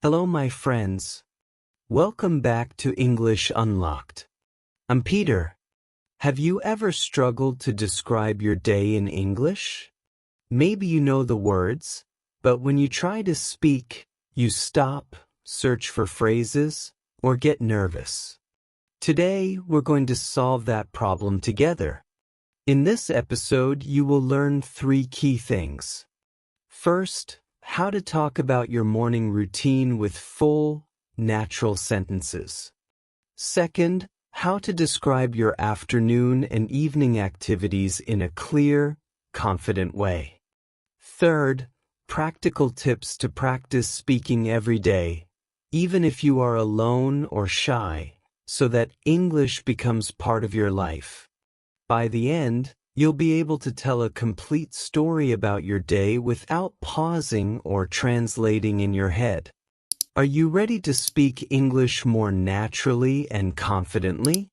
Hello, my friends. Welcome back to English Unlocked. I'm Peter. Have you ever struggled to describe your day in English? Maybe you know the words, but when you try to speak, you stop, search for phrases, or get nervous. Today, we're going to solve that problem together. In this episode, you will learn 3 key things. First, how to talk about your morning routine with full, natural sentences. Second, how to describe your afternoon and evening activities in a clear, confident way. Third, practical tips to practice speaking every day, even if you are alone or shy, so that English becomes part of your life. By the end, you'll be able to tell a complete story about your day without pausing or translating in your head. Are you ready to speak English more naturally and confidently?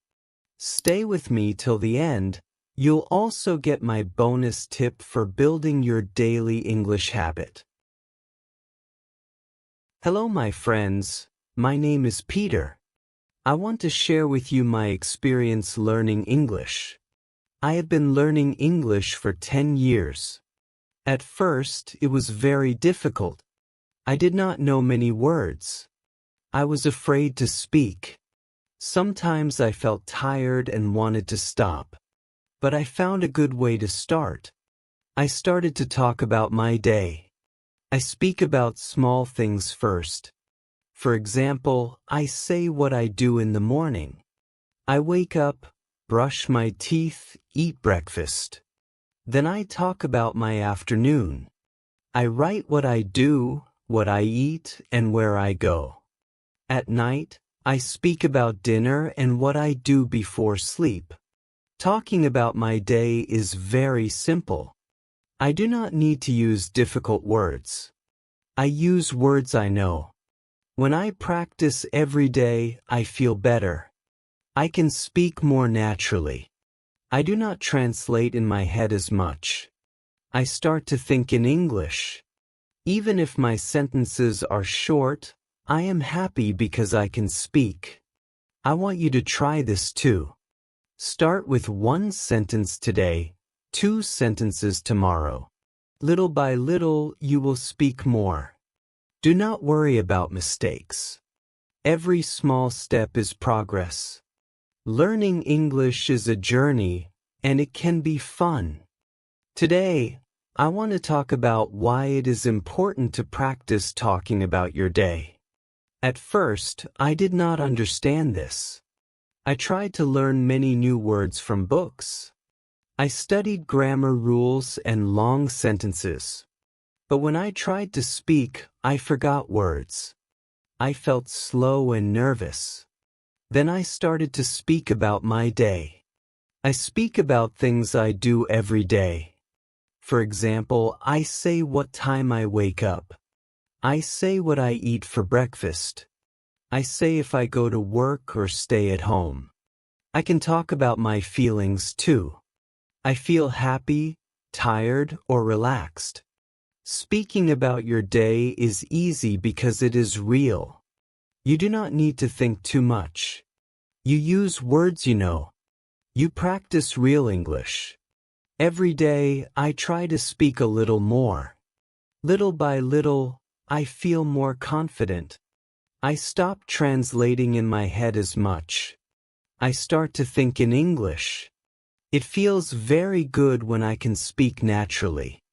Stay with me till the end. You'll also get my bonus tip for building your daily English habit. Hello, my friends. My name is Peter. I want to share with you my experience learning English. I have been learning English for 10 years. At first, it was very difficult. I did not know many words. I was afraid to speak. Sometimes I felt tired and wanted to stop. But I found a good way to start. I started to talk about my day. I speak about small things first. For example, I say what I do in the morning. I wake up, brush my teeth, eat breakfast. Then I talk about my afternoon. I write what I do, what I eat, and where I go. At night, I speak about dinner and what I do before sleep. Talking about my day is very simple. I do not need to use difficult words. I use words I know. When I practice every day, I feel better. I can speak more naturally. I do not translate in my head as much. I start to think in English. Even if my sentences are short, I am happy because I can speak. I want you to try this too. Start with 1 sentence today, 2 sentences tomorrow. Little by little, you will speak more. Do not worry about mistakes. Every small step is progress. Learning English is a journey, and it can be fun. Today, I want to talk about why it is important to practice talking about your day. At first, I did not understand this. I tried to learn many new words from books. I studied grammar rules and long sentences. But when I tried to speak, I forgot words. I felt slow and nervous. Then I started to speak about my day. I speak about things I do every day. For example, I say what time I wake up. I say what I eat for breakfast. I say if I go to work or stay at home. I can talk about my feelings too. I feel happy, tired, or relaxed. Speaking about your day is easy because it is real. You do not need to think too much. You use words you know. You practice real English. Every day, I try to speak a little more. Little by little, I feel more confident. I stop translating in my head as much. I start to think in English. It feels very good when I can speak naturally.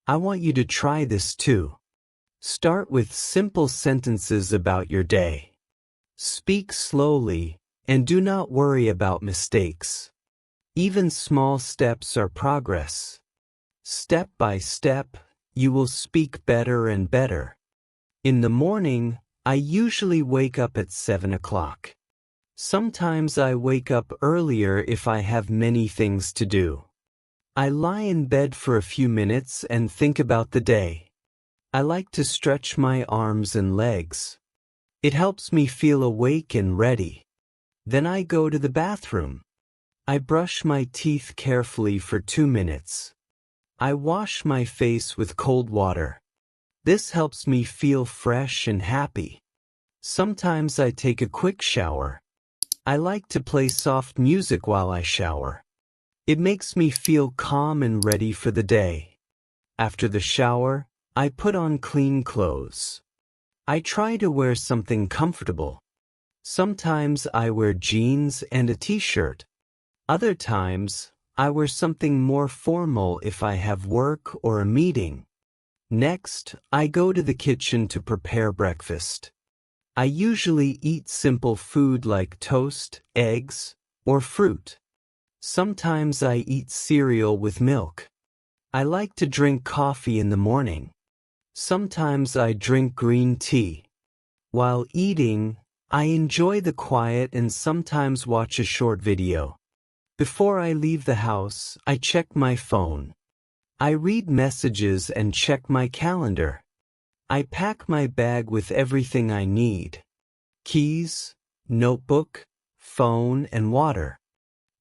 I want you to try this too. Start with simple sentences about your day. Speak slowly, and do not worry about mistakes. Even small steps are progress. Step by step, you will speak better and better. In the morning, I usually wake up at 7 o'clock. Sometimes I wake up earlier if I have many things to do. I lie in bed for a few minutes and think about the day. I like to stretch my arms and legs. It helps me feel awake and ready. Then I go to the bathroom. I brush my teeth carefully for 2 minutes. I wash my face with cold water. This helps me feel fresh and happy. Sometimes I take a quick shower. I like to play soft music while I shower. It makes me feel calm and ready for the day. After the shower, I put on clean clothes. I try to wear something comfortable. Sometimes I wear jeans and a t-shirt. Other times, I wear something more formal if I have work or a meeting. Next, I go to the kitchen to prepare breakfast. I usually eat simple food like toast, eggs, or fruit. Sometimes I eat cereal with milk. I like to drink coffee in the morning. Sometimes I drink green tea. While eating, I enjoy the quiet and sometimes watch a short video. Before I leave the house, I check my phone. I read messages and check my calendar. I pack my bag with everything I need: keys, notebook, phone, and water.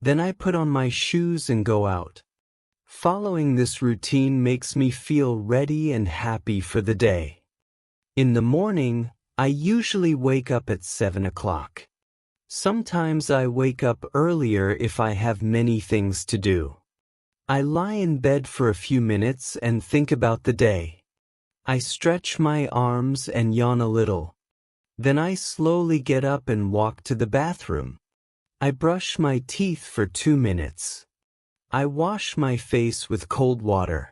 Then I put on my shoes and go out. Following this routine makes me feel ready and happy for the day. In the morning, I usually wake up at 7 o'clock. Sometimes I wake up earlier if I have many things to do. I lie in bed for a few minutes and think about the day. I stretch my arms and yawn a little. Then I slowly get up and walk to the bathroom. I brush my teeth for 2 minutes. I wash my face with cold water.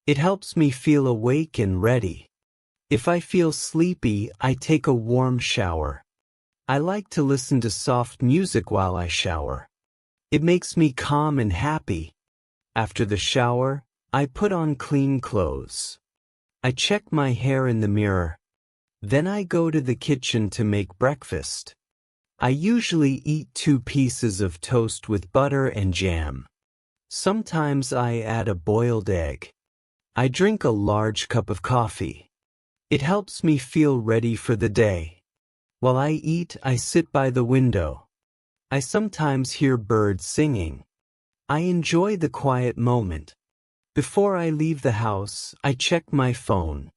It helps me feel awake and ready. If I feel sleepy, I take a warm shower. I like to listen to soft music while I shower. It makes me calm and happy. After the shower, I put on clean clothes. I check my hair in the mirror. Then I go to the kitchen to make breakfast. I usually eat 2 pieces of toast with butter and jam. Sometimes I add a boiled egg. I drink a large cup of coffee. It helps me feel ready for the day. While I eat, I sit by the window. I sometimes hear birds singing. I enjoy the quiet moment. Before I leave the house, I check my phone.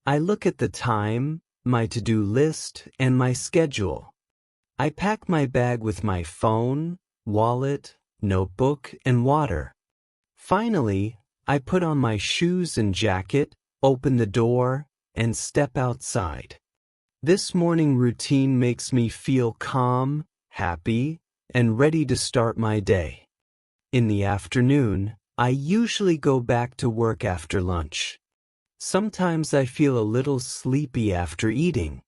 I look at the time, my to-do list, and my schedule. I pack my bag with my phone, wallet, notebook, and water. Finally, I put on my shoes and jacket, open the door, and step outside. This morning routine makes me feel calm, happy, and ready to start my day. In the afternoon, I usually go back to work after lunch. Sometimes I feel a little sleepy after eating.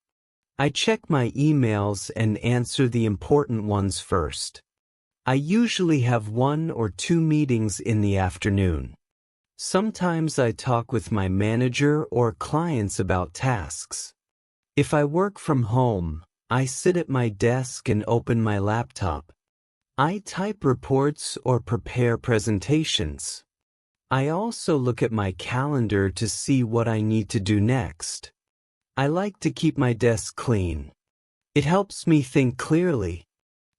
I check my emails and answer the important ones first. I usually have 1 or 2 meetings in the afternoon. Sometimes I talk with my manager or clients about tasks. If I work from home, I sit at my desk and open my laptop. I type reports or prepare presentations. I also look at my calendar to see what I need to do next. I like to keep my desk clean. It helps me think clearly.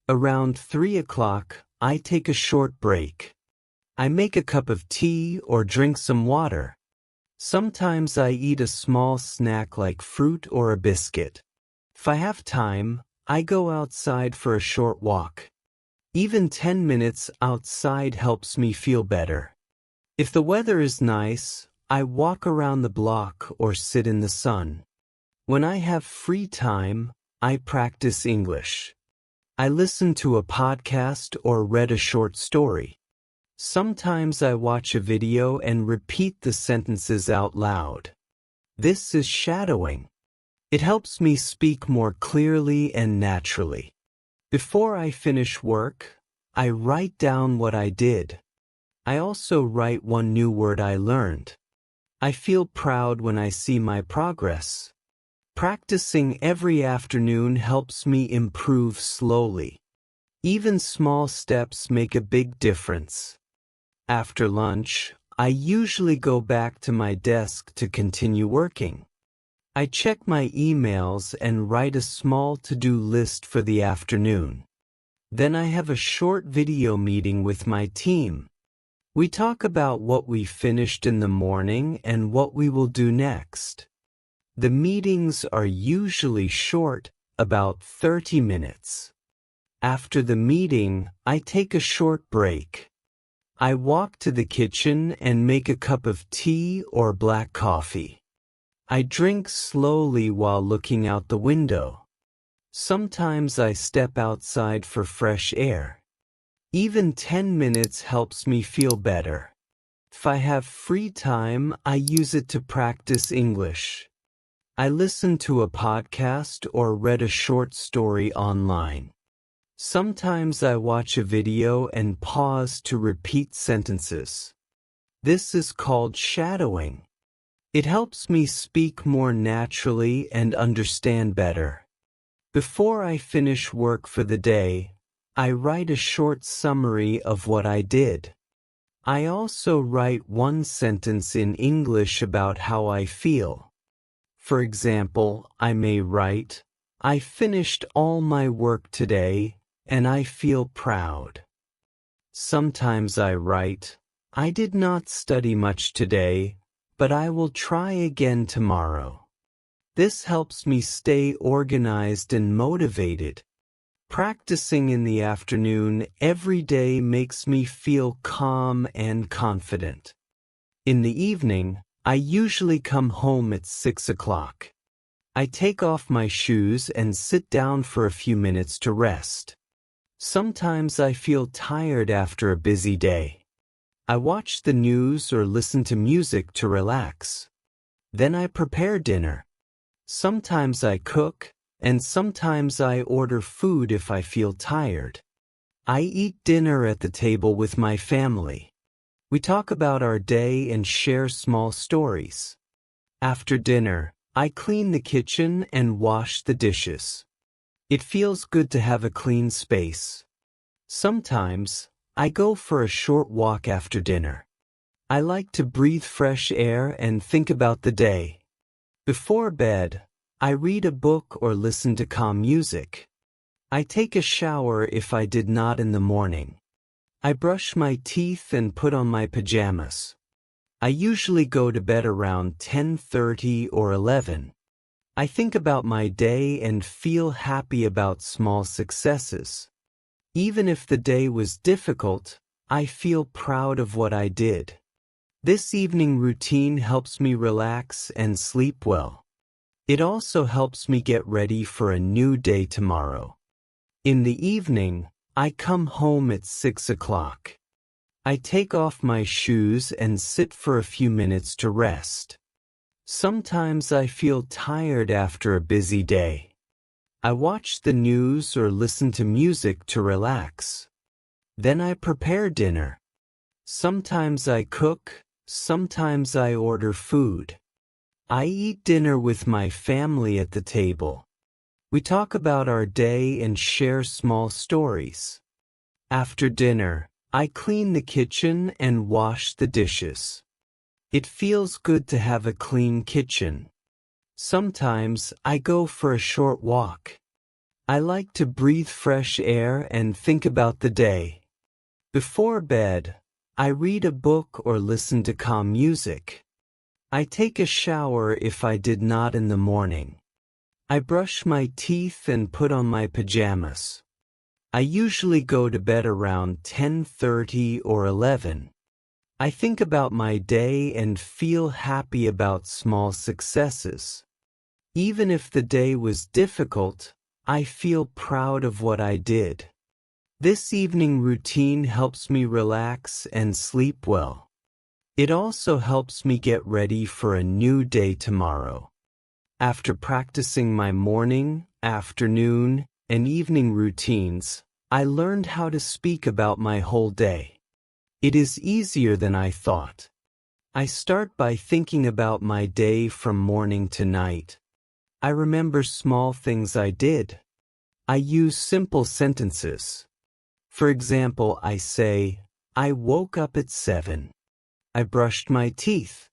Around 3 o'clock, I take a short break. I make a cup of tea or drink some water. Sometimes I eat a small snack like fruit or a biscuit. If I have time, I go outside for a short walk. Even 10 minutes outside helps me feel better. If the weather is nice, I walk around the block or sit in the sun. When I have free time, I practice English. I listen to a podcast or read a short story. Sometimes I watch a video and repeat the sentences out loud. This is shadowing. It helps me speak more clearly and naturally. Before I finish work, I write down what I did. I also write 1 new word I learned. I feel proud when I see my progress. Practicing every afternoon helps me improve slowly. Even small steps make a big difference. After lunch, I usually go back to my desk to continue working. I check my emails and write a small to-do list for the afternoon. Then I have a short video meeting with my team. We talk about what we finished in the morning and what we will do next. The meetings are usually short, about 30 minutes. After the meeting, I take a short break. I walk to the kitchen and make a cup of tea or black coffee. I drink slowly while looking out the window. Sometimes I step outside for fresh air. Even 10 minutes helps me feel better. If I have free time, I use it to practice English. I listen to a podcast or read a short story online. Sometimes I watch a video and pause to repeat sentences. This is called shadowing. It helps me speak more naturally and understand better. Before I finish work for the day, I write a short summary of what I did. I also write one sentence in English about how I feel. For example, I may write, "I finished all my work today, and I feel proud." Sometimes I write, "I did not study much today, but I will try again tomorrow." This helps me stay organized and motivated. Practicing in the afternoon every day makes me feel calm and confident. In the evening, I usually come home at 6 o'clock. I take off my shoes and sit down for a few minutes to rest. Sometimes I feel tired after a busy day. I watch the news or listen to music to relax. Then I prepare dinner. Sometimes I cook, and sometimes I order food if I feel tired. I eat dinner at the table with my family. We talk about our day and share small stories. After dinner, I clean the kitchen and wash the dishes. It feels good to have a clean space. Sometimes, I go for a short walk after dinner. I like to breathe fresh air and think about the day. Before bed, I read a book or listen to calm music. I take a shower if I did not in the morning. I brush my teeth and put on my pajamas. I usually go to bed around 10:30 or 11. I think about my day and feel happy about small successes. Even if the day was difficult, I feel proud of what I did. This evening routine helps me relax and sleep well. It also helps me get ready for a new day tomorrow. In the evening, I come home at 6 o'clock. I take off my shoes and sit for a few minutes to rest. Sometimes I feel tired after a busy day. I watch the news or listen to music to relax. Then I prepare dinner. Sometimes I cook, sometimes I order food. I eat dinner with my family at the table. We talk about our day and share small stories. After dinner, I clean the kitchen and wash the dishes. It feels good to have a clean kitchen. Sometimes I go for a short walk. I like to breathe fresh air and think about the day. Before bed, I read a book or listen to calm music. I take a shower if I did not in the morning. I brush my teeth and put on my pajamas. I usually go to bed around 10:30 or 11. I think about my day and feel happy about small successes. Even if the day was difficult, I feel proud of what I did. This evening routine helps me relax and sleep well. It also helps me get ready for a new day tomorrow. After practicing my morning, afternoon, and evening routines, I learned how to speak about my whole day. It is easier than I thought. I start by thinking about my day from morning to night. I remember small things I did. I use simple sentences. For example, I say, "I woke up at 7. I brushed my teeth.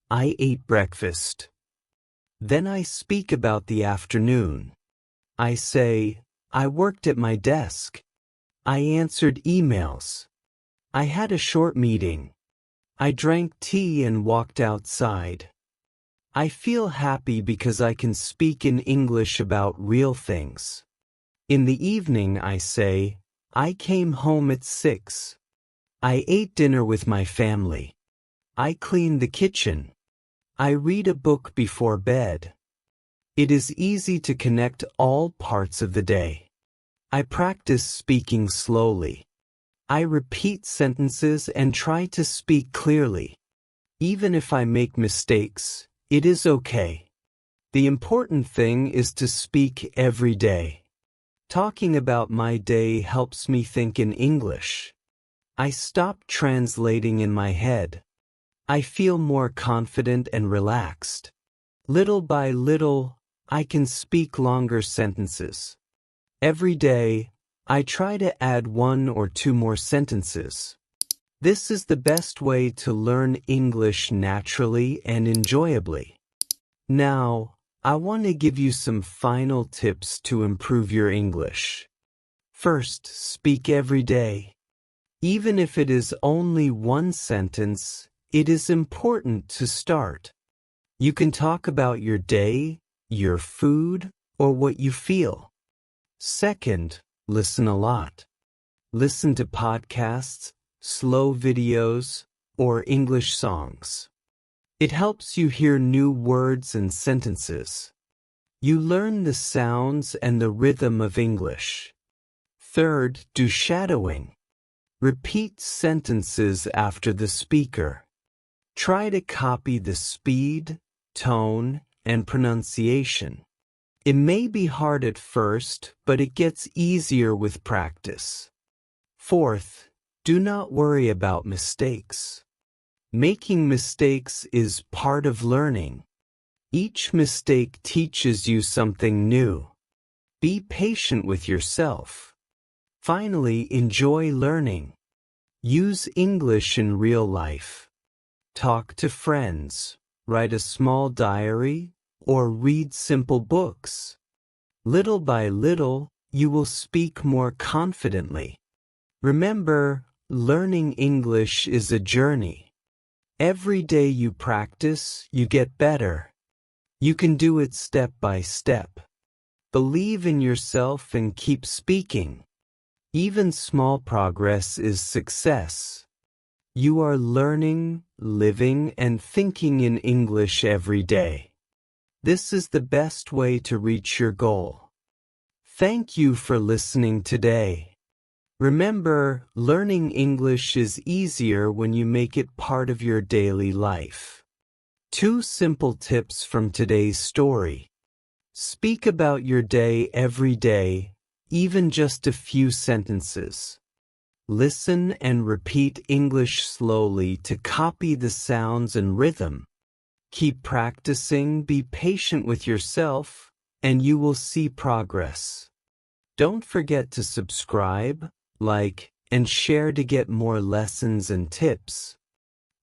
I ate breakfast." Then I speak about the afternoon. I say, "I worked at my desk. I answered emails." I had a short meeting. I drank tea and walked outside. I feel happy because I can speak in English about real things. In the evening I say, I came home at 6. I ate dinner with my family. I cleaned the kitchen. I read a book before bed. It is easy to connect all parts of the day. I practice speaking slowly. I repeat sentences and try to speak clearly. Even if I make mistakes, it is okay. The important thing is to speak every day. Talking about my day helps me think in English. I stop translating in my head. I feel more confident and relaxed. Little by little, I can speak longer sentences. Every day, I try to add 1 or 2 more sentences. This is the best way to learn English naturally and enjoyably. Now, I want to give you some final tips to improve your English. First, speak every day. Even if it is only 1 sentence, it is important to start. You can talk about your day, your food, or what you feel. Second, listen a lot. Listen to podcasts, slow videos, or English songs. It helps you hear new words and sentences. You learn the sounds and the rhythm of English. Third, do shadowing. Repeat sentences after the speaker. Try to copy the speed, tone, and pronunciation. It may be hard at first, but it gets easier with practice. Fourth, do not worry about mistakes. Making mistakes is part of learning. Each mistake teaches you something new. Be patient with yourself. Finally, enjoy learning. Use English in real life. Talk to friends, write a small diary, or read simple books. Little by little, you will speak more confidently. Remember, learning English is a journey. Every day you practice, you get better. You can do it step by step. Believe in yourself and keep speaking. Even small progress is success. You are learning, living, and thinking in English every day. This is the best way to reach your goal. Thank you for listening today. Remember, learning English is easier when you make it part of your daily life. 2 simple tips from today's story. Speak about your day every day, even just a few sentences. Listen and repeat English slowly to copy the sounds and rhythm. Keep practicing, be patient with yourself, and you will see progress. Don't forget to subscribe, like, and share to get more lessons and tips.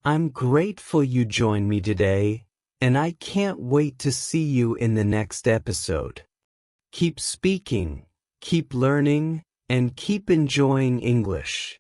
I'm grateful you joined me today, and I can't wait to see you in the next episode. Keep speaking, keep learning, and keep enjoying English.